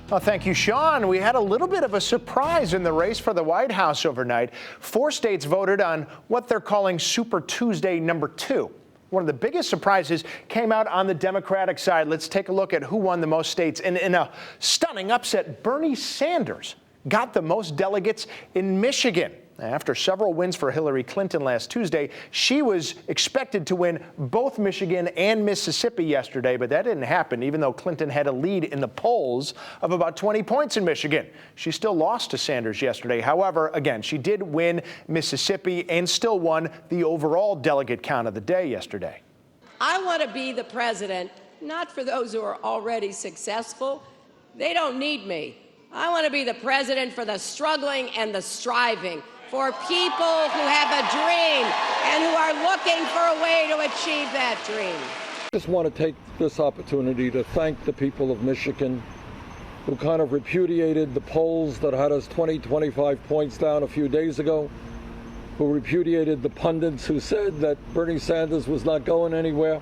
Well, thank you, Sean. We had a little bit of a surprise in the race for the White House overnight. 4 states voted on what they're calling Super Tuesday number 2. One of the biggest surprises came out on the Democratic side. Let's take a look at who won the most states. And in a stunning upset, Bernie Sanders got the most delegates in Michigan. After several wins for Hillary Clinton last Tuesday, she was expected to win both Michigan and Mississippi yesterday, but that didn't happen, even though Clinton had a lead in the polls of about 20 points in Michigan. She still lost to Sanders yesterday. However, again, she did win Mississippi and still won the overall delegate count of the day yesterday. I want to be the president, not for those who are already successful. They don't need me. I want to be the president for the struggling and the striving, for people who have a dream and who are looking for a way to achieve that dream. I just want to take this opportunity to thank the people of Michigan who kind of repudiated the polls that had us 20, 25 points down a few days ago, who repudiated the pundits who said that Bernie Sanders was not going anywhere.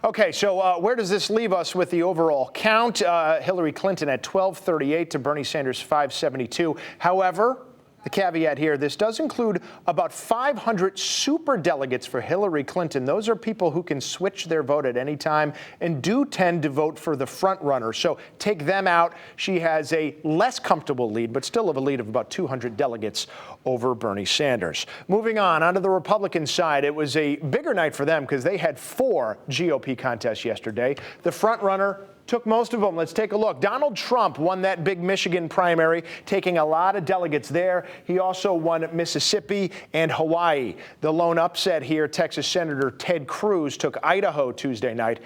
Okay, so where does this leave us with the overall count? Hillary Clinton at 1238 to Bernie Sanders 572. However, the caveat here, this does include about 500 super delegates for Hillary Clinton. Those are people who can switch their vote at any time and do tend to vote for the front runner. So take them out. She has a less comfortable lead, but still a lead of about 200 delegates over Bernie Sanders. Moving on to the Republican side, it was a bigger night for them because they had 4 GOP contests yesterday. The front runner took most of them. Let's take a look. Donald Trump won that big Michigan primary, taking a lot of delegates there. He also won Mississippi and Hawaii. The lone upset here, Texas Senator Ted Cruz took Idaho Tuesday night.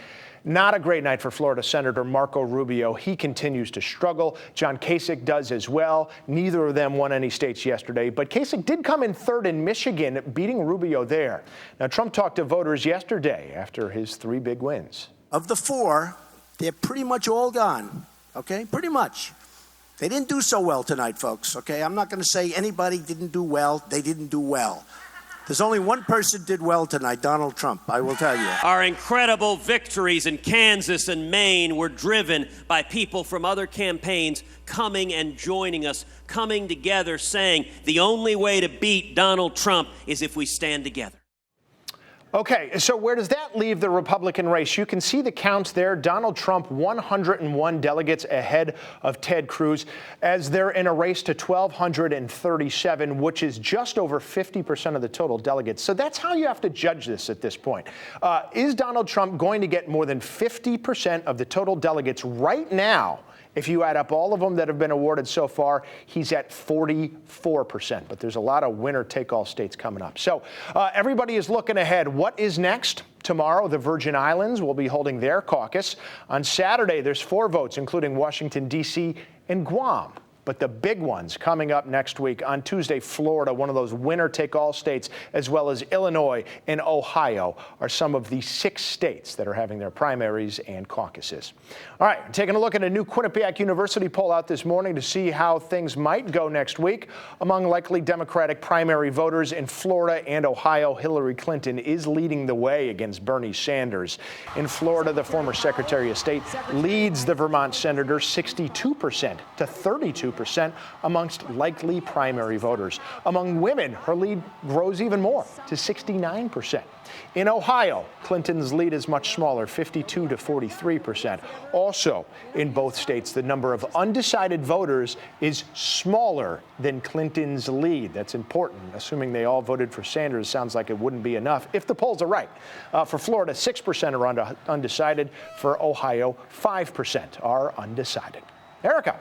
Not a great night for Florida Senator Marco Rubio. He continues to struggle. John Kasich does as well. Neither of them won any states yesterday, but Kasich did come in third in Michigan, beating Rubio there. Now, Trump talked to voters yesterday after his 3 big wins. Of the 4, they're pretty much all gone, okay? Pretty much. They didn't do so well tonight, folks, okay? I'm not going to say anybody didn't do well. They didn't do well. There's only one person did well tonight, Donald Trump, I will tell you. Our incredible victories in Kansas and Maine were driven by people from other campaigns coming and joining us, coming together, saying the only way to beat Donald Trump is if we stand together. Okay, so where does that leave the Republican race? You can see the counts there. Donald Trump, 101 delegates ahead of Ted Cruz, as they're in a race to 1,237, which is just over 50% of the total delegates. So that's how you have to judge this at this point. Is Donald Trump going to get more than 50% of the total delegates right now? If you add up all of them that have been awarded so far, he's at 44%. But there's a lot of winner-take-all states coming up. So everybody is looking ahead. What is next? Tomorrow, the Virgin Islands will be holding their caucus. On Saturday, there's 4 votes, including Washington, D.C. and Guam. But the big ones coming up next week. On Tuesday, Florida, one of those winner-take-all states, as well as Illinois and Ohio, are some of the 6 states that are having their primaries and caucuses. All right, taking a look at a new Quinnipiac University poll out this morning to see how things might go next week. Among likely Democratic primary voters in Florida and Ohio, Hillary Clinton is leading the way against Bernie Sanders. In Florida, the former Secretary of State leads the Vermont senator 62% to 32% amongst likely primary voters. Among women, her lead grows even more to 69%. In Ohio, Clinton's lead is much smaller, 52 to 43%. Also, in both states, the number of undecided voters is smaller than Clinton's lead. That's important. Assuming they all voted for Sanders, sounds like it wouldn't be enough if the polls are right. For Florida, 6% are undecided. For Ohio, 5% are undecided. Erica.